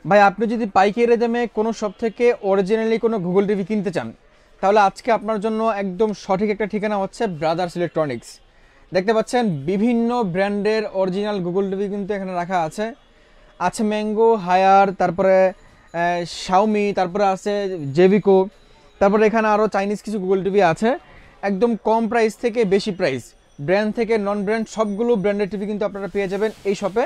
ভাই আপনি যদি পাইকারি দামে কোনো শপ থেকে অরিজিনালি কোনো গুগল টিভি কিনতে চান, তাহলে আজকে আপনার জন্য একদম সঠিক একটা ঠিকানা হচ্ছে ব্রাদার্স ইলেকট্রনিক্স। দেখতে পাচ্ছেন বিভিন্ন ব্র্যান্ডের অরিজিনাল গুগল টিভি কিন্তু এখানে রাখা আছে। আছে ম্যাঙ্গো, হায়ার, তারপরে শাওমি, তারপরে আছে জেভিকো, তারপরে এখানে আরও চাইনিজ কিছু গুগল টিভি আছে। একদম কম প্রাইস থেকে বেশি প্রাইস, ব্র্যান্ড থেকে নন ব্র্যান্ড সবগুলো ব্র্যান্ডের টিভি কিন্তু আপনারা পেয়ে যাবেন এই শপে।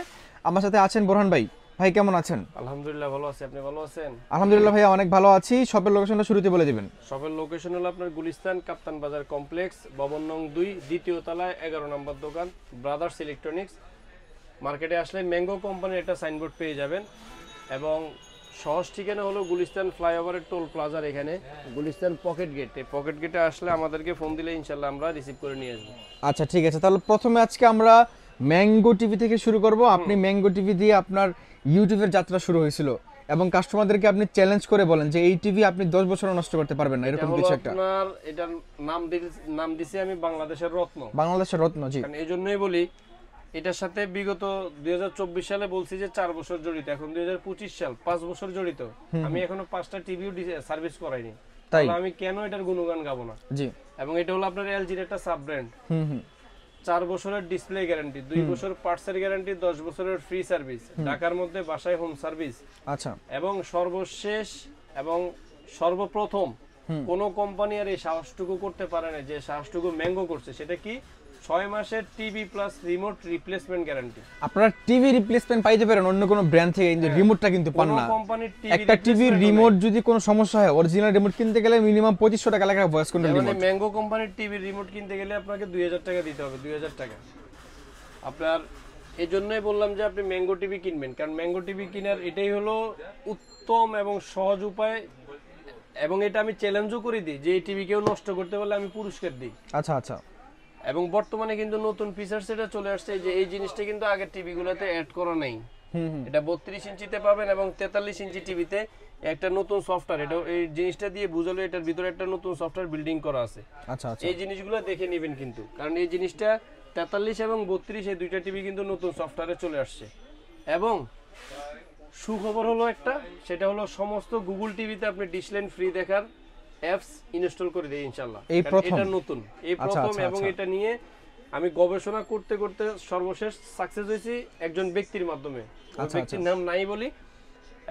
আমার সাথে আছেন বোরহান ভাই। ভাই কেমন আছেন? আলহামদুলিল্লাহ ভালো আছি, আপনি ভালো আছেন? আলহামদুলিল্লাহ ভাইয়া, অনেক ভালো আছি। শপের লোকেশনটা শুরুতে বলে দিবেন। শপের লোকেশন হলো আপনার গুলিস্তান কাপ্তান বাজার কমপ্লেক্স, ভবন নং 2, দ্বিতীয় তলায় 11 নম্বর দোকান, ব্রাদার্স ইলেকট্রনিক্স। মার্কেটে আসলে ম্যাঙ্গো কোম্পানির একটা সাইনবোর্ড পেয়ে যাবেন। এবং সহজ ঠিকানা হলো গুলিস্তান ফ্লাইওভারের টোল প্লাজার এখানে গুলিস্তান পকেট গেট। এই পকেট গেটে আসলে আমাদেরকে ফোন দিলে ইনশাল্লাহ আমরা রিসিভ করে নিয়ে আসবো। আচ্ছা ঠিক আছে, তাহলে প্রথমে আজকে আমরা ম্যাঙ্গো টিভি থেকে শুরু করব। আপনি ম্যাঙ্গো টিভি দিয়ে আপনার ইউটিউবের যাত্রা শুরু হয়েছিল এবং কাস্টমারদেরকে আপনি চ্যালেঞ্জ করে বলেন যে এই টিভি আপনি 10 বছরও নষ্ট করতে পারবেন না, এরকম কিছু একটা। আপনার এটার নাম দিছি আমি বাংলাদেশের রত্ন। বাংলাদেশের রত্ন, জি। কারণ এই জন্যই বলি, এটার সাথে বিগত 2024 সালে বলছি যে 4 বছর জড়িত, এখন 2025 সাল 5 বছর জড়িত। আমি এখনো 5টা টিভিও সার্ভিস করাইনি, তাই তাহলে আমি কেন এটার গুণগান গাবো না? জি। এবং এটা হলো আপনার এলজির একটা সাব ব্র্যান্ড। হুম হুম 4 বছরের ডিসপ্লে গ্যারান্টি, 2 বছর পার্টসের গ্যারান্টি, 10 বছরের ফ্রি সার্ভিস, ঢাকার মধ্যে বাসায় হোম সার্ভিস। আচ্ছা। এবং সর্বশেষ এবং সর্বপ্রথম কোন কোম্পানি আর এই সাহসটুকু করতে পারে না যে সাহসটুকু ম্যাঙ্গো করছে। সেটা কি? 6 মাসের TV plus remote replacement guarantee. আপনারা টিভি রিপ্লেসমেন্ট পাইতে পারেন অন্য কোনো ব্র্যান্ড থেকে, কিন্তু রিমোটটা কিন্তু পান না। একটা টিভির রিমোট যদি কোনো সমস্যা হয়, অরিজিনাল রিমোট কিনতে গেলে মিনিমাম 2500 টাকা লাগে ভয়েস কন্ট্রোল রিমোট। মানে ম্যাঙ্গো কোম্পানির টিভির রিমোট কিনতে গেলে আপনাকে 2000 টাকা দিতে হবে, 2000 টাকা আপনার। এই জন্যই বললাম যে আপনি ম্যাঙ্গো টিভি কিনবেন, কারণ ম্যাঙ্গো টিভি কেনার এটাই হলো উত্তম এবং সহজ উপায়। এবং এটা আমি চ্যালেঞ্জও করে দিই যে এই টিভি কেউ নষ্ট করতে পারলে আমি পুরস্কার দিই। আচ্ছা আচ্ছা। এবং বর্তমানে কিন্তু নতুন ফিচারস এটা চলে আসছে যে এই জিনিসটা কিন্তু আগের টিভিগুলোতে অ্যাড করা নাই। এটা 32 ইঞ্চিতে পাবেন এবং 43 ইঞ্চি টিভিতে একটা নতুন সফটওয়্যার, এটা এই জিনিসটা দিয়ে বুঝালো এটার ভিতরে একটা নতুন সফটওয়্যার বিল্ডিং করা আছে। আচ্ছা আচ্ছা। এই জিনিসগুলো দেখে নেবেন কিন্তু, কারণ এই জিনিসটা 43 এবং 32 এই দুইটা টিভি কিন্তু নতুন সফটওয়্যারে চলে আসছে। এবং সুখবর হলো একটা, সেটা হলো সমস্ত গুগল টিভিতে আপনি ডিশলাইন ফ্রি দেখার অ্যাপস ইনস্টল করে দেই ইনশাআল্লাহ। এটা নতুন, এই প্রথম। এবং এটা নিয়ে আমি গবেষণা করতে করতে সর্বশেষ সাকসেস হয়েছি একজন ব্যক্তির মাধ্যমে। ব্যক্তির নাম নাই বলি।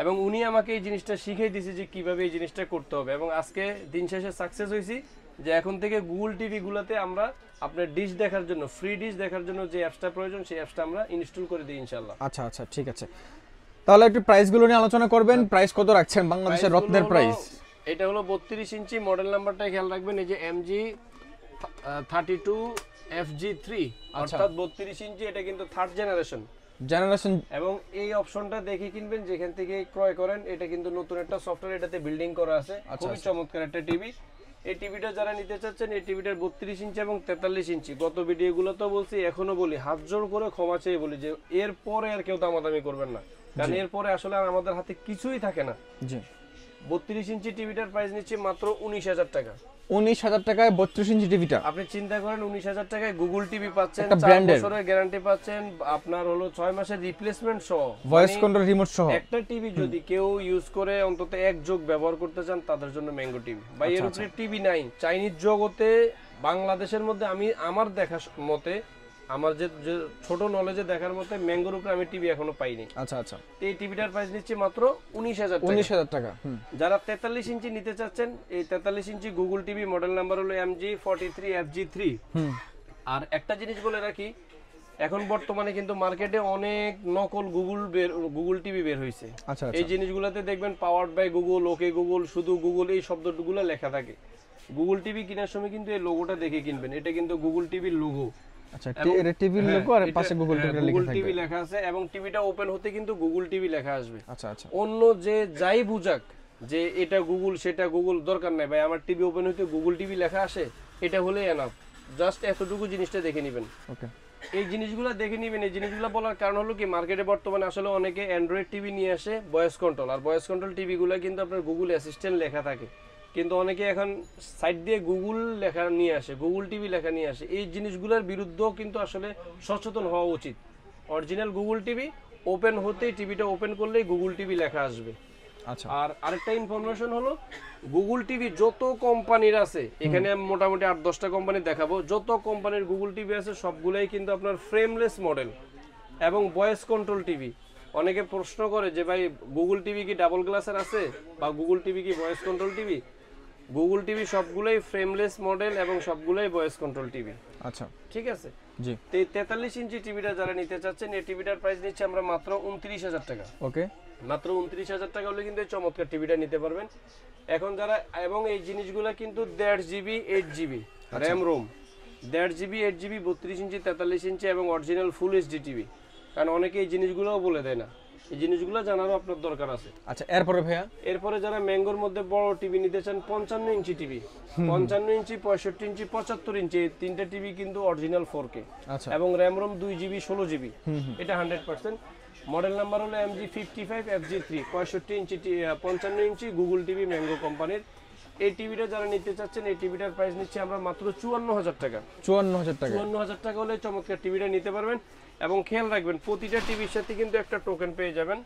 এবং উনি আমাকে এই জিনিসটা শিখিয়ে দিয়েছে যে কিভাবে এই জিনিসটা করতে হবে। এবং আজকে দিন শেষে সাকসেস হয়েছি যে এখন থেকে গুগল টিভি গুলোতে আমরা আপনার ডিশ দেখার জন্য, ফ্রি ডিশ দেখার জন্য যে অ্যাপসটা প্রয়োজন সেই অ্যাপসটা আমরা ইনস্টল করে দিই ইনশাআল্লাহ। আচ্ছা আচ্ছা ঠিক আছে, তাহলে একটু প্রাইসগুলো নিয়ে আলোচনা করবেন। প্রাইস কত রাখছেন বাংলাদেশের রত্নের প্রাইস? এটা হলো 32 ইঞ্চি, মডেল নাম্বারটা খেয়াল রাখবেন, এই যে MG 32 FG3, অর্থাৎ 32 ইঞ্চি। এটা কিন্তু থার্ড জেনারেশন। এবং এই অপশনটা দেখে কিনবেন যেখান থেকে ক্রয় করেন। এটা কিন্তু নতুন একটা সফটওয়্যার এটাতে বিল্ডিং করা আছে, খুবই চমৎকার একটা টিভি। এই টিভিটা যারা নিতে চাচ্ছেন, এই টিভিটার 32 ইঞ্চি এবং 43 ইঞ্চি, গত ভিডিওগুলোতেও বলছি, এখনো বলি, হাত জোড় করে ক্ষমা চেয়ে বলি যে এরপরে আর কেউ দামাদামি করবেন না, কারণ এরপরে আসলে আর আমাদের হাতে কিছুই থাকে না। জি। 32 ইঞ্চি টিভিটার প্রাইস নিচ্ছে মাত্র 19,000 টাকা। 19,000 টাকায় 32 ইঞ্চি টিভিটা আপনি চিন্তা করেন, 19,000 টাকায় গুগল টিভি পাচ্ছেন, 4 বছরের গ্যারান্টি পাচ্ছেন, আপনার হলো 6 মাসের রিপ্লেসমেন্ট সহ, ভয়েস কন্ট্রোল রিমোট সহ। একটা টিভি যদি কেউ ইউজ করে অন্তত এক যোগ ব্যবহার করতে চান, তাদের জন্য ম্যাঙ্গো টিভি। বা এর উপরে টিভি নাই চাইনিজ জগতে, বাংলাদেশের মধ্যে আমি আমার দেখা মতে, আমার যে ছোট নলেজে দেখার মতে, ম্যাঙ্গোর উপরে আমি টিভি এখনো পাইনি। আচ্ছা আচ্ছা। এই টিভিটার প্রাইস নিচ্ছে মাত্র 19,000 টাকা। যারা 43 ইঞ্চি নিতে চাচ্ছেন, এই 43 ইঞ্চি গুগল টিভি মডেল নাম্বার হলো MG 43 FG3। আর একটা জিনিস বলে রাখি, এখন বর্তমানে কিন্তু মার্কেটে অনেক নকল গুগল টিভি বের হয়েছে। এই জিনিসগুলোতে দেখবেন powered by Google, okay Google, শুধু গুগল এই শব্দগুলো লেখা থাকে। গুগল টিভি কেনার সময় কিন্তু এই লোগোটা দেখে কিনবেন, এটা কিন্তু গুগল টিভির লোগো। আচ্ছা, এটা টিভির লোগো আর পাশে গুগল টিভি লেখা আছে। এবং টিভিটা ওপেন হতে কিন্তু গুগল টিভি লেখা আসবে। আচ্ছা আচ্ছা। অন্য যে যাই বুঝাক যে এটা গুগল সেটা গুগল, দরকার নাই ভাই, আমার টিভি ওপেন হতে গুগল টিভি লেখা আসে, এটা হলেই এনাফ। জাস্ট এতটুকু জিনিসটা দেখে নেবেন। ওকে, এই জিনিসগুলো দেখে নেবেন। এই জিনিসগুলো বলার কারণ হলো কি, মার্কেটে বর্তমানে আসলে অনেকে অ্যান্ড্রয়েড টিভি নিয়ে আসে ভয়েস কন্ট্রোল, আর ভয়েস কন্ট্রোল টিভিগুলো কিন্তু আপনার গুগল অ্যাসিস্ট্যান্ট লেখা থাকে, কিন্তু অনেকে এখন সাইড দিয়ে গুগল লেখা নিয়ে আসে, গুগল টিভি লেখা নিয়ে আসে। এই জিনিসগুলোর বিরুদ্ধেও কিন্তু আসলে সচেতন হওয়া উচিত। অরিজিনাল গুগল টিভি, ওপেন হতেই টিভিটা ওপেন করলেই গুগল টিভি লেখা আসবে। আচ্ছা, আর আরেকটা ইনফরমেশন হলো গুগল টিভি যত কোম্পানির আছে, এখানে আমি মোটামুটি 8-10টা কোম্পানি দেখাবো, যত কোম্পানির গুগল টিভি আছে সবগুলাই কিন্তু আপনার ফ্রেমলেস মডেল এবং ভয়েস কন্ট্রোল টিভি। অনেকে প্রশ্ন করে যে ভাই গুগল টিভি কি ডাবল গ্লাসের আছে বা গুগল টিভি কি voice control TV? Google TV সবগুলোই ফ্রেমলেস মডেল এবং সবগুলোই ভয়েস কন্ট্রোল টিভি। আচ্ছা, ঠিক আছে। জি, 43 ইঞ্চি টিভিটা যারা নিতে চাচ্ছেন, এই টিভিটার প্রাইস নিচ্ছে আমরা মাত্র 29,000 টাকা। ওকে, মাত্র 29,000 টাকা হলে কিন্তু এই চমৎকার টিভিটা নিতে পারবেন। এখন যারা, এবং এই জিনিসগুলো কিন্তু 1.5 GB 8 GB RAM ROM, 1.5 GB 8 GB 32 ইঞ্চি 43 ইঞ্চি এবং অরিজিনাল ফুল এইচডি টিভি। কারণ অনেকে এই জিনিসগুলোও বলে দেয় না, এই জিনিসগুলো জানারও আপনার দরকার আছে। আচ্ছা, এরপরে ভাইয়া? এরপরে যারা ম্যাঙ্গোর মধ্যে বড় টিভি নিতে চান, 55 ইঞ্চি টিভি, 55 ইঞ্চি 65 ইঞ্চি 75 ইঞ্চি, এই তিনটা টিভি কিন্তু অরিজিনাল 4K আচ্ছা, এবং র্যাম রোম 2 জিবি 16 জিবি, এটা 100%। মডেল নাম্বার হলো MG55 FG3, 65 ইঞ্চি 55 ইঞ্চি গুগল টিভি ম্যাঙ্গো কোম্পানির। এই টিভিটা যারা নিতে চাচ্ছেন, এই টিভিটার প্রাইস নিচ্ছে আমরা মাত্র 54,000 টাকা। 54,000 টাকা? 54,000 টাকা হলে চমৎকার টিভিটা নিতে পারবেন। এবং খেয়াল রাখবেন, প্রতিটা টিভির সাথে কিন্তু একটা টোকেন পেয়ে যাবেন।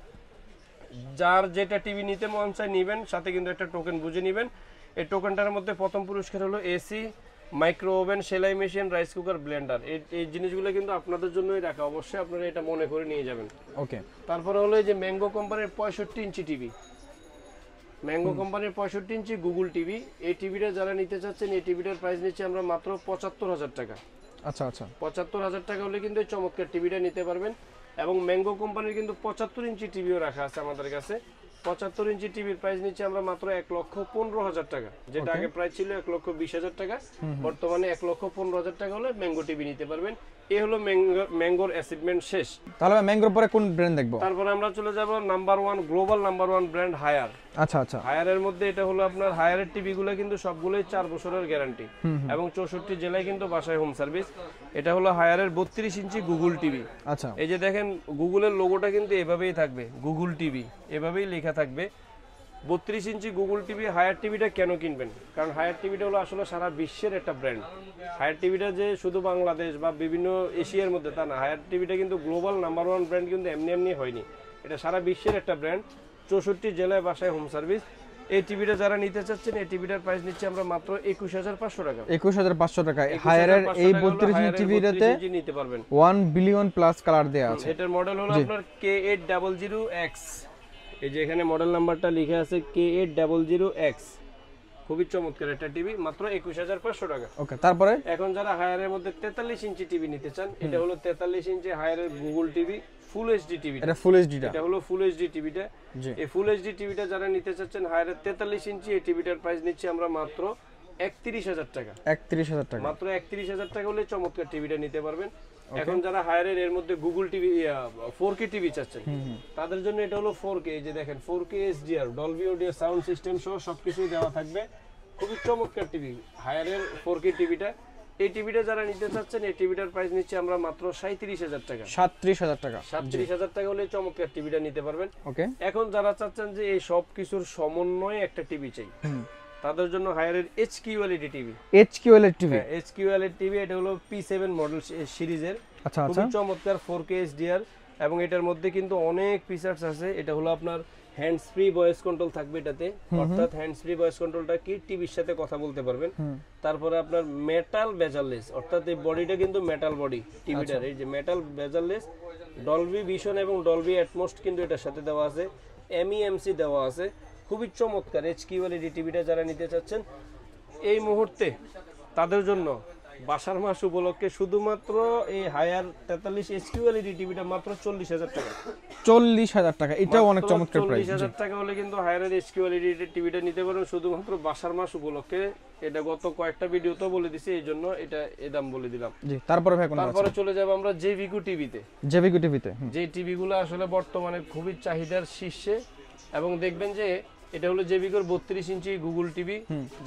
যার যেটা টিভি নিতে মন চায় নিবেন, সাথে কিন্তু একটা টোকেন বুঝে নেবেন। এই টোকেনটার মধ্যে প্রথম পুরস্কার হলো এসি, মাইক্রো ওভেন, সেলাই মেশিন, রাইস কুকার, ব্লেন্ডার। এই জিনিসগুলো কিন্তু আপনাদের জন্যই রাখা, অবশ্যই আপনারা এটা মনে করে নিয়ে যাবেন। ওকে, তারপরে হলো এই যে ম্যাঙ্গো কোম্পানির 65 ইঞ্চি টিভি, ম্যাঙ্গো কোম্পানির 65 ইঞ্চি গুগল টিভি। এই টিভিটা যারা নিতে চাচ্ছেন, এই টিভিটার প্রাইস নিচ্ছে আমরা মাত্র 75,000 টাকা। আচ্ছা, আচ্ছা, 75,000 টাকা হলে কিন্তু এই চমৎকার টিভিটা নিতে পারবেন। এবং ম্যাঙ্গো কোম্পানির কিন্তু 75 ইঞ্চি টিভিও রাখা আছে আমাদের কাছে। 75 ইঞ্চি টিভির প্রাইস নিচ্ছে আমরা মাত্র 1,15,000 টাকা, যেটা আগে প্রাইস ছিল 1,20,000 টাকা, বর্তমানে 1,15,000 টাকা হলে ম্যাঙ্গো টিভি নিতে পারবেন। এই হলো ম্যাঙ্গোর অ্যাচিভমেন্ট শেষ। তাহলে ম্যাঙ্গোর পরে কোন ব্র্যান্ড দেখবো? তারপরে আমরা চলে যাব number 1, global number 1 brand higher. আচ্ছা, আচ্ছা, হায়ারের মধ্যে এটা হলো আপনার, হায়ারের টিভিগুলো কিন্তু সবগুলোই 4 বছরের গ্যারান্টি এবং 64 জেলায় কিন্তু বাসায় হোম সার্ভিস। এটা হলো হায়ারের 32 ইঞ্চি গুগল টিভি। আচ্ছা, এই যে দেখেন, গুগলের লোগোটা কিন্তু এভাবেই থাকবে, গুগল টিভি এভাবেই লেখা থাকবে। 32 ইঞ্চি গুগল টিভি। হায়ার টিভিটা কেন কিনবেন? কারণ হায়ার টিভিটা হলো আসলে সারা বিশ্বের একটা ব্র্যান্ড। হায়ার টিভিটা যে শুধু বাংলাদেশ বা বিভিন্ন এশিয়ার মধ্যে তা না, হায়ার টিভিটা কিন্তু গ্লোবাল নাম্বার 1 ব্র্যান্ড, কিন্তু এমনি এমনি হয়নি, এটা সারা বিশ্বের একটা ব্র্যান্ড। 64 জেলায় বাসায় হোম সার্ভিস। এই টিভিটা যারা নিতে চাচ্ছেন, এই টিভিটার প্রাইস নিচ্ছে আমরা মাত্র 21,500 টাকা। 21,500 টাকা। হায়ারের এই 32 ইঞ্চি টিভিটাতে নিতে পারবেন। 1 বিলিয়ন প্লাস কালার দেয়া আছে। এটার মডেল হলো আপনার K800X। এই যে এখানে মডেল নাম্বারটা লিখে আছে K800X। খুবই চমৎকার একটা টিভি, মাত্র 21,500 টাকা। ওকে, তারপরে এখন যারা হায়ারের মধ্যে 43 ইঞ্চি টিভি নিতে চান, এটা হলো 43 ইঞ্চি হায়ারের Google TV full HD TV. এটা ফুল এইচডিটা? এটা হলো ফুল এইচডি টিভিটা। এই ফুল এইচডি টিভিটা যারা নিতে চাচ্ছেন হায়ারের 43 ইঞ্চি, এই টিভিটার প্রাইস নিচ্ছি আমরা মাত্র 31,000 টাকা। 31,000 টাকা? মাত্র 31,000 টাকা হলে চমৎকার টিভিটা নিতে পারবেন। এখন যারা হায়ারের এর মধ্যে গুগল টিভি 4K টিভি চাচ্ছেন, তাদের জন্য এটা হলো 4K। এই যে দেখেন 4K HDR, Dolby audio sound system সহ সবকিছুই দেওয়া থাকবে। খুবই চমৎকার টিভি হায়ারের 4K টিভিটা। এই টিভিটা যারা নিতে চাচ্ছেন, এই টিভিটার প্রাইস নিচ্ছে আমরা মাত্র 37,000 টাকা। 37,000 টাকা? 37,000 টাকা হলে চমৎকার টিভিটা নিতে পারবেন। ওকে, এখন যারা চাচ্ছেন যে এই সব কিছুর সমন্বয়ে একটা টিভি চাই, তাদের জন্য হায়ারের HQLED TV. HQLED TV? HQLED TV, এটা হলো P7 মডেল সিরিজের। আচ্ছা, আচ্ছা, খুবই চমৎকার 4K HDR এবং এটার মধ্যে কিন্তু অনেক ফিচারস আছে। এটা হলো আপনার হ্যান্ডস ফ্রি ভয়েস কন্ট্রোল থাকবে এটাতে, অর্থাৎ হ্যান্ডস ফ্রি ভয়েস কন্ট্রোলটা কি টিভির সাথে কথা বলতে পারবেন। তারপরে আপনার মেটাল বেজারলেস, অর্থাৎ এই বডিটা কিন্তু মেটাল বডি টিভিটার, এই যে মেটাল বেজারলেস। ডলবি ভিশন এবং ডলবি অ্যাটমস কিন্তু এটার সাথে দেওয়া আছে, MEMC দেওয়া আছে। খুবই চমৎকার HQLED টিভিটা যারা নিতে চাচ্ছেন এই মুহূর্তে, তাদের জন্য বাসার মাস উপলক্ষে শুধুমাত্র এই হায়ার 43 HQLED টিভিটা মাত্র 40,000 টাকা। 40,000 টাকা? এটাও অনেক চমৎকার প্রাইস। 40,000 টাকা হলে কিন্তু হায়ারের HQLED টিভিটা নিতে পারবেন শুধুমাত্র বাসার মাস উপলক্ষে। এটা গত কয়েকটা ভিডিওতে বলে দিছি, এই জন্য এটা এই দাম বলে দিলাম। জি, তারপরে ভাই কোন? তারপরে চলে যাব আমরা জেভিকো টিভিতে। জেভিকো টিভিতে যে টিভিগুলো আসলে বর্তমানে খুবই চাহিদার শীর্ষে, এবং দেখবেন যে এটা হলো জেভিকোর 32 ইঞ্চি গুগল টিভি,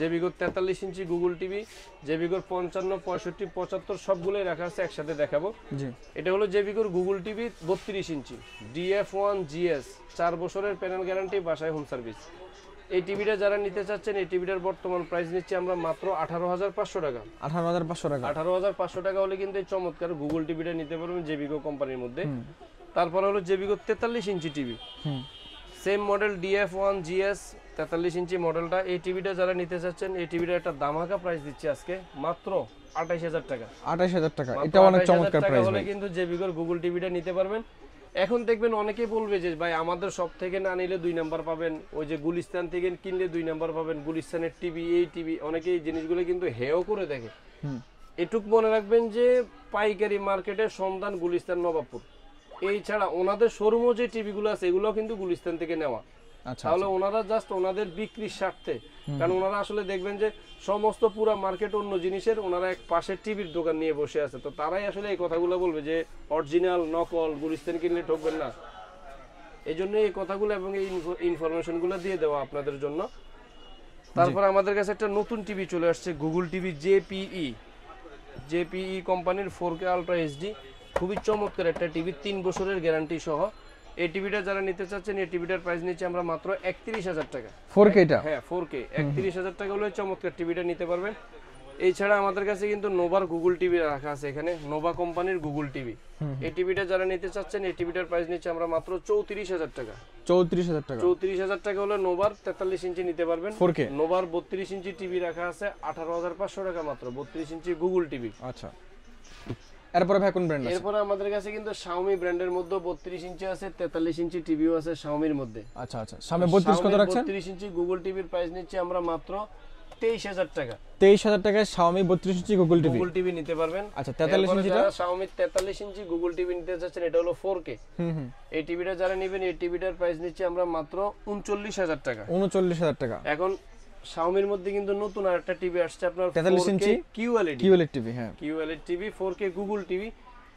জেভিকোর 43 ইঞ্চি গুগল টিভি, জেভিকোর 55, 65, 75 সবগুলোই রাখা আছে, একসাথে দেখাবো। জি, এটা হলো জেভিকোর গুগল টিভি 32 ইঞ্চি DF1 GS, 4 বছরের প্যানেল গ্যারান্টি, বাসায় হোম সার্ভিস। এই টিভিটা যারা নিতে চাচ্ছেন, এই টিভিটার বর্তমান প্রাইস নিচ্ছি আমরা মাত্র 18,500 টাকা। 18,500 টাকা? 18,500 টাকা হলে কিন্তু এই চমৎকার গুগল টিভিটা নিতে পারবেন জেভিকো কোম্পানির মধ্যে। তারপরে হলো জেবিকো 43 inch TV, same model DF1 GS 43 ইঞ্চি মডেলটা। এই টিভিটা যারা নিতে চাচ্ছেন, এই টিভিটা একটা দামাকা প্রাইস দিচ্ছি আজকে মাত্র 28000 টাকা। 28000 টাকা, এটা অনেক চমৎকার প্রাইস হলে কিন্তু জেবিকোর গুগল টিভিটা নিতে পারবেন। এখন দেখবেন অনেকেই বলবে যে ভাই আমাদের সব থেকে না নিলে 2 নাম্বার পাবেন, ওই যে গুলিস্তান থেকে কিনলে 2 নাম্বার পাবেন, গুলিস্তানের টিভি এই টিভি, অনেকে এই জিনিসগুলো কিন্তু হেও করে দেখে। এটুক মনে রাখবেন যে পাইকারি মার্কেটের সন্ধান গুলিস্তান নবাবপুর, এই ছাড়া ওনাদের শোরুমও যে টিভিগুলো আছে এগুলো কিন্তু গুলিস্তান থেকে নেওয়া। তাহলে ওনারা জাস্ট ওনাদের বিক্রির স্বার্থে, কারণ ওনারা আসলে দেখবেন যে সমস্ত পুরো মার্কেট অন্য জিনিসের, ওনারা এক পাশে টিভির দোকান নিয়ে বসে আছে, তো তারাই আসলে এই কথাগুলো বলবে যে অরিজিনাল নকল গুলিস্তান কিনলে ঠকবেন না। এই জন্য এই কথাগুলো এবং এই ইনফরমেশনগুলো দিয়ে দেওয়া আপনাদের জন্য। তারপর আমাদের কাছে একটা নতুন টিভি চলে আসছে, গুগল টিভি জেপিই কোম্পানির 4K আলট্রা এইচডি, খুবই চমৎকার একটা টিভি, 3 বছরের গ্যারান্টি সহ। এই টিভিটা যারা নিতে চাচ্ছেন, এই টিভিটার প্রাইস নিচ্ছে আমরা মাত্র 31000 টাকা। 4K টা? হ্যাঁ 4K 31000 টাকা হলে চমৎকার টিভিটা নিতে পারবেন। এছাড়া আমাদের কাছে কিন্তু নোভার গুগল টিভি রাখা আছে এখানে, নোভা কোম্পানির গুগল টিভি। এই টিভিটা যারা নিতে চাচ্ছেন, এই টিভিটার প্রাইস নিচ্ছে আমরা মাত্র 34000 টাকা। 34000 টাকা? 34000 টাকা হলে নোভার 43 ইঞ্চি নিতে পারবেন। 4K নোভার 32 ইঞ্চি টিভি রাখা আছে 18500 টাকা মাত্র, 32 ইঞ্চি গুগল টিভি। আচ্ছা, এরপরে ভাই কোন ব্র্যান্ড আছে? এরপরে আমাদের কাছে কিন্তু Xiaomi ব্র্যান্ডের মধ্যে 32 ইঞ্চি আছে, 43 ইঞ্চি টিভিও আছে Xiaomiর মধ্যে। আচ্ছা আচ্ছা, Xiaomi 32 কত রাখছেন? 32 ইঞ্চি গুগল টিভির প্রাইস নিচ্ছে আমরা মাত্র 23000 টাকা। 23000 টাকায় Xiaomi 32 ইঞ্চি গুগল টিভি নিতে পারবেন। আচ্ছা, 43 ইঞ্চিটা? Xiaomi 43 ইঞ্চি গুগল টিভি নিতে যাচ্ছেন, এটা হলো 4K। এই টিভিটা যারা নেবেন, এই টিভিটার প্রাইস নিচ্ছে আমরা মাত্র 39000 টাকা। 39000 টাকা। এখন Xiaomiর মধ্যে কিন্তু নতুন আরেকটা টিভি আসছে আপনার 43 ইঞ্চি QLED টিভি। হ্যাঁ, QLED TV 4K Google TV.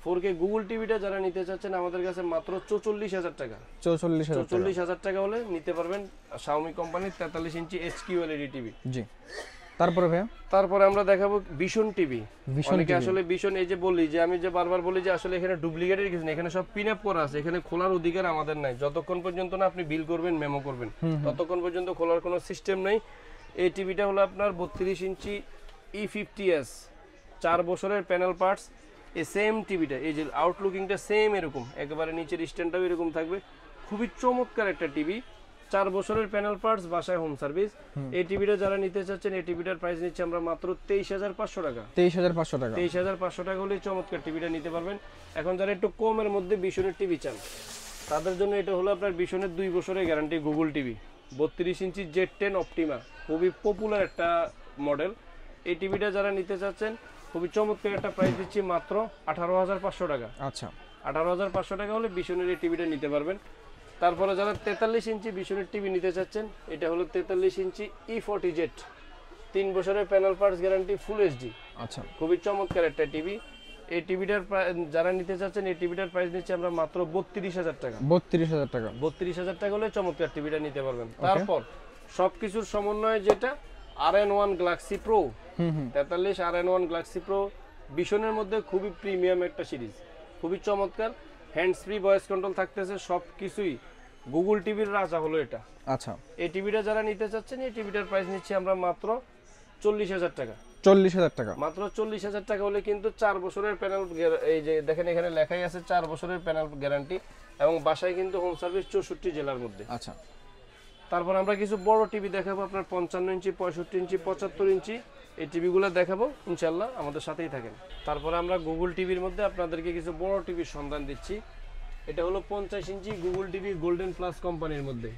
4K Google টিভিটা যারা নিতে চাচ্ছেন, আমাদের কাছে মাত্র 44000 টাকা। 44000 টাকা হলে নিতে পারবেন Xiaomi কোম্পানির 43 ইঞ্চি QLED টিভি। জি, তারপরে ভাই? তারপরে আমরা দেখাবো ভিশন টিভি। অনেকে আসলে ভিশন, এই যে বলি যে আমি যে বারবার বলি যে আসলে এখানে ডুপ্লিকেটের কিছু নেই, এখানে সব পিন আপ করা আছে, এখানে খোলার অধিকার আমাদের নাই। যতক্ষণ পর্যন্ত না আপনি বিল করবেন, মেমো করবেন, ততক্ষণ পর্যন্ত খোলার কোনো সিস্টেম নেই। এই টিভিটা হলো আপনার 32 ইঞ্চি E50s, 4 বছরের প্যানেল পার্টস। এই সেম টিভিটা, এই যে আউটলুকিংটা সেম এরকম, একেবারে নিচের স্ট্যান্ডটাও এরকম থাকবে, খুবই চমৎকার একটা টিভি, 4 বছরের প্যানেল পার্টস, বাসায় হোম সার্ভিস। এই টিভিটা যারা নিতে চাচ্ছেন, এই টিভিটার প্রাইস নিচ্ছে আমরা মাত্র 23500 টাকা। 23500 টাকা? 23500 টাকা হলে চমৎকার টিভিটা নিতে পারবেন। এখন যারা একটু কমের মধ্যে ভিশনের টিভি চান, তাদের জন্য এটা হলো আপনার ভিশনের 2 বছরের গ্যারান্টি গুগল টিভি, 32 ইঞ্চি Z10 অপটিমা, খুবই পপুলার একটা মডেল। এই টিভিটা যারা নিতে চাচ্ছেন, খুবই চমৎকার একটা প্রাইস দিচ্ছি মাত্র 18500 টাকা। আচ্ছা, 18500 টাকা হলে ভিশনের এই টিভিটা নিতে পারবেন। তারপরে যারা 43 ইঞ্চি ভিশনের টিভি নিতে চাচ্ছেন, এটা হলো 43 ইঞ্চি E40Z, 3 বছরের প্যানেল পার্টস গ্যারান্টি, ফুল HD। আচ্ছা, খুবই চমৎকার একটা টিভি। এই টিভিটার যারা নিতে চাচ্ছেন, এই টিভিটার প্রাইস নিচ্ছে আমরা মাত্র 32000 টাকা। 32000 টাকা? 32000 টাকা হলে চমৎকার টিভিটা নিতে পারবেন। তারপর সবকিছুর সমন্বয়ে যেটা RN1 galaxy pro, 43 RN1 galaxy pro, ভিশনের মধ্যে খুবই প্রিমিয়াম একটা সিরিজ, খুবই চমৎকার। হ্যান্ডস ফ্রি ভয়েস কন্ট্রোল থাকতেছে, সবকিছুই গুগল টিভির রাজা হলো এটা। আচ্ছা, এই টিভিটা যারা নিতে চাচ্ছেন, এই টিভিটার প্রাইস নিচ্ছি আমরা মাত্র 40000 টাকা। 40000 টাকা? মাত্র 40000 টাকা হলে কিন্তু 4 বছরের প্যানেল, এই যে দেখেন এখানে লেখাই আছে 4 বছরের প্যানেল গ্যারান্টি, এবং বাসায় কিন্তু হোম সার্ভিস 64 জেলার মধ্যে। আচ্ছা, তারপর আমরা কিছু বড় টিভি দেখাবো আপনার 55 ইঞ্চি, 65 ইঞ্চি, 75 ইঞ্চি, এই টিভিগুলো দেখাবো ইনশাল্লাহ, আমাদের সাথেই থাকেন। তারপরে আমরা গুগল টিভির মধ্যে আপনাদেরকে কিছু বড় টিভির সন্ধান দিচ্ছি। এটা হলো 50 ইঞ্চি গুগল টিভি, গোল্ডেন প্লাস কোম্পানির মধ্যে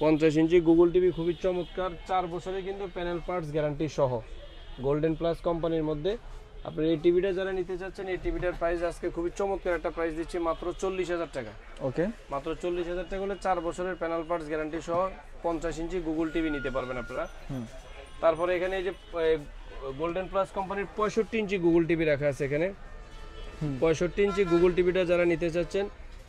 50 ইঞ্চি গুগল টিভি, খুবই চমৎকার, 4 বছরের কিন্তু প্যানেল পার্টস গ্যারান্টি সহ, গোল্ডেন প্লাস কোম্পানির মধ্যে। আপনার এই টিভিটা যারা নিতে চাচ্ছেন, এই টিভিটার প্রাইস আজকে খুবই চমৎকার একটা প্রাইস দিচ্ছি মাত্র 40000 টাকা। ওকে, মাত্র 40000 টাকা হলে 4 বছরের প্যানেল পার্টস গ্যারান্টি সহ 50 ইঞ্চি গুগল টিভি নিতে পারবেন আপনারা। তারপরে এখানে এই যে গোল্ডেন প্লাস কোম্পানির 65 ইঞ্চি গুগল টিভি রাখা আছে এখানে। 65 ইঞ্চি গুগল টিভিটা যারা নিতে চাচ্ছেন,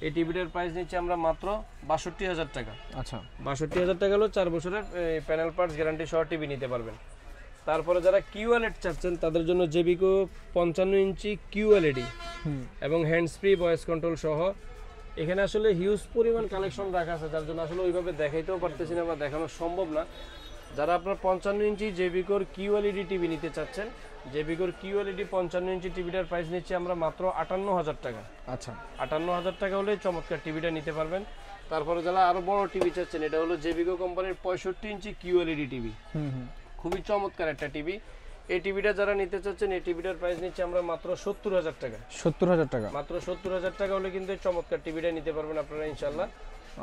এই টিভিটার প্রাইস নিচ্ছে আমরা মাত্র 62000 টাকা। আচ্ছা, 62000 টাকা হলো 4 বছরের প্যানেল পার্টস গ্যারান্টি সহ টিভি নিতে পারবেন। তারপরে যারা QLED চাচ্ছেন, তাদের জন্য জেবিকো 55 ইঞ্চি QLED এবং হ্যান্ডস ফ্রি ভয়েস কন্ট্রোল সহ। এখানে আসলে হিউজ পরিমাণ কালেকশন রাখা আছে, যার জন্য আসলে ওইভাবে দেখাইতেও পারতেছি না বা দেখানো সম্ভব না। যারা আপনার 55 ইঞ্চি জেবিকোর কিউএলইডি টিভি নিতে চাচ্ছেন, জেবিকোর কিউএলইডি 55 ইঞ্চি টিভিটার প্রাইস নিচ্ছি আমরা মাত্র 58,000 টাকা। আচ্ছা, 58,000 টাকা হলে চমৎকার টিভিটা নিতে পারবেন। তারপরে যারা আরো বড় টিভি চাচ্ছেন, এটা হলো জেবিকো কোম্পানির 65 ইঞ্চি কিউএলইডি টিভি, খুবই চমৎকার একটা টিভি। এই টিভিটা যারা নিতে চাচ্ছেন, এই টিভিটার প্রাইস নিচ্ছি আমরা মাত্র 70,000 টাকা। 70,000 টাকা, মাত্র 70,000 টাকা হলে কিন্তু এই চমৎকার টিভিটা নিতে পারবেন আপনারা ইনশাআল্লাহ।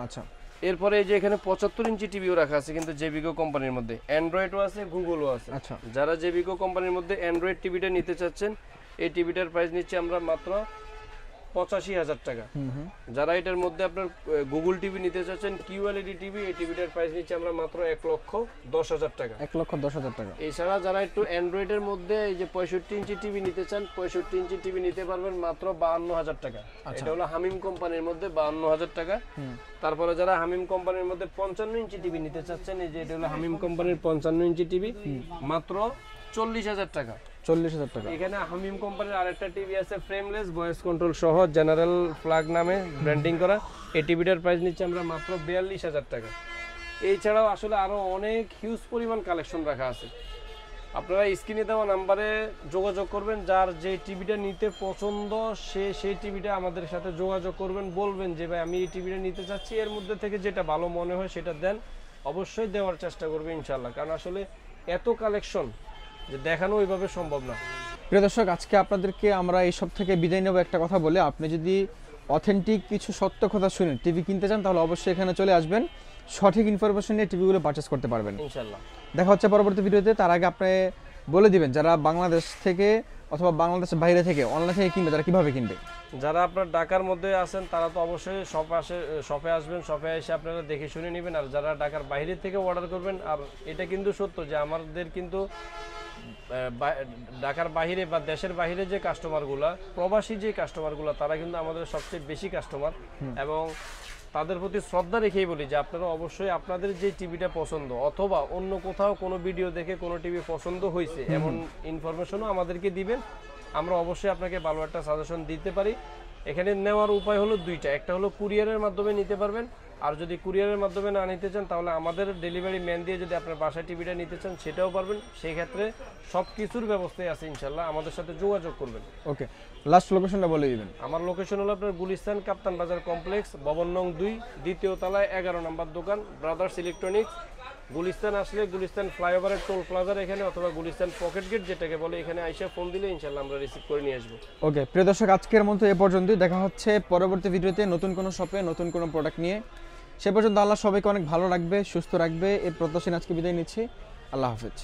আচ্ছা, এরপরে এই যে এখানে 75 ইঞ্চি টিভিও রাখা আছে কিন্তু জেবিকো কোম্পানির মধ্যে, অ্যান্ড্রয়েডও আছে, গুগলও আছে। আচ্ছা, যারা জেবিকো কোম্পানির মধ্যে অ্যান্ড্রয়েড টিভিটা নিতে চাচ্ছেন, এই টিভিটার প্রাইস নিচ্ছি আমরা মাত্র 85,000 টাকা। যারা এটার মধ্যে আপনার গুগল টিভি নিতে চাচ্ছেন, কিউএলইডি টিভি, এই টিভিটার প্রাইস নিচ্ছি আমরা মাত্র 1,10,000 টাকা। 1,10,000 টাকা। এছাড়া যারা একটু অ্যান্ড্রয়েডের মধ্যে এই যে 65 ইঞ্চি টিভি নিতে চান, 65 ইঞ্চি টিভি নিতে পারবেন মাত্র 52,000 টাকা। এটা হলো হামিম কোম্পানির মধ্যে 52,000 টাকা। তারপরে যারা হামিম কোম্পানির মধ্যে 55 ইঞ্চি টিভি নিতে চাচ্ছেন, এই যে এটা হলো হামিম কোম্পানির 55 ইঞ্চি টিভি, মাত্র 40,000 টাকা। 40,000 টাকা। এখানে হামিম কোম্পানির আরেকটা টিভি আছে ফ্রেমলেস, ভয়েস কন্ট্রোল সহ, জেনারেল ফ্ল্যাগ নামে ব্র্যান্ডিং করা। এই টিভিটার প্রাইস নিচ্ছে আমরা মাত্র 42,000 টাকা। এছাড়াও আসলে আরো অনেক হিউজ পরিমাণ কালেকশন রাখা আছে। আপনারা স্ক্রিনে দেওয়া নাম্বারে যোগাযোগ করবেন, যার যে টিভিটা নিতে পছন্দ সে সেই টিভিটা আমাদের সাথে যোগাযোগ করবেন, বলবেন যে ভাই আমি এই টিভিটা নিতে চাচ্ছি, এর মধ্যে থেকে যেটা ভালো মনে হয় সেটা দেন, অবশ্যই দেওয়ার চেষ্টা করবে ইনশাল্লাহ। কারণ আসলে এত কালেকশন যে দেখানো ওইভাবে সম্ভব না। প্রিয় দর্শক, আজকে আপনাদেরকে আমরা এইসব থেকে বিদায় নেব একটা কথা বলে। আপনি যদি অথেন্টিক কিছু সত্য কথা শুনেন টিভি কিনতে চান, তাহলে অবশ্যই এখানে চলে আসবেন, সঠিক ইনফরমেশন নিয়ে টিভিগুলো পারচেস করতে পারবেন ইনশাল্লাহ। দেখা হচ্ছে পরবর্তী ভিডিওতে। তার আগে আপনি বলে দিবেন যারা বাংলাদেশ থেকে অথবা বাংলাদেশের বাইরে থেকে অনলাইন থেকে কিনবে, তারা কিভাবে কিনবে? যারা আপনার ঢাকার মধ্যে আছেন তারা তো অবশ্যই শপে আসবেন, শপে এসে আপনারা দেখে শুনে নেবেন। আর যারা ঢাকার বাইরে থেকে অর্ডার করবেন, আর এটা কিন্তু সত্য যে আমাদের কিন্তু ঢাকার বাইরে বা দেশের বাইরে যে কাস্টমারগুলা, প্রবাসী যে কাস্টমারগুলা, তারা কিন্তু আমাদের সবচেয়ে বেশি কাস্টমার। এবং তাদের প্রতি শ্রদ্ধা রেখেই বলি যে আপনারা অবশ্যই আপনাদের যে টিভিটা পছন্দ অথবা অন্য কোথাও কোনো ভিডিও দেখে কোনো টিভি পছন্দ হয়েছে এমন ইনফরমেশনও আমাদেরকে দিবেন, আমরা অবশ্যই আপনাকে ভালো একটা সাজেশন দিতে পারি। এখানে নেওয়ার উপায় হলো দুইটা, একটা হলো কুরিয়ারের মাধ্যমে নিতে পারবেন, আর যদি কুরিয়ারের মাধ্যমে না নিতে চান তাহলে আমাদের ডেলিভারি ম্যান দিয়ে যদি আপনার বাসায় টিভিটা নিতে চান সেটাও পারবেন। সেই ক্ষেত্রে সব কিছুর ব্যবস্থাই আছে ইনশাল্লাহ, আমাদের সাথে যোগাযোগ করবেন। ওকে, লাস্ট লোকেশনটা বলে দিবেন। আমার লোকেশন হলো আপনার গুলিস্তান কাপ্তান বাজার কমপ্লেক্স, ভবন নং 2, দ্বিতীয় তলায় 11 নম্বর দোকান, ব্রাদার্স ইলেকট্রনিক্স। গুলিস্তান আসলে গুলিস্তান ফ্লাইওভারের টোল প্লাজার এখানে, অথবা গুলিস্তান পকেট গেট যেটাকে বলে, এখানে আইসা ফোন দিলে ইনশাল্লাহ আমরা রিসিভ করে নিয়ে আসবো। ওকে প্রিয় দর্শক, আজকের মতো এ পর্যন্তই। দেখা হচ্ছে পরবর্তী ভিডিওতে নতুন কোনো শপে নতুন কোনো প্রোডাক্ট নিয়ে। সে পর্যন্ত আল্লাহ সবাইকে অনেক ভালো রাখবে, সুস্থ রাখবে, এই প্রত্যাশা আজকে বিদায় নিচ্ছি। আল্লাহ হাফেজ।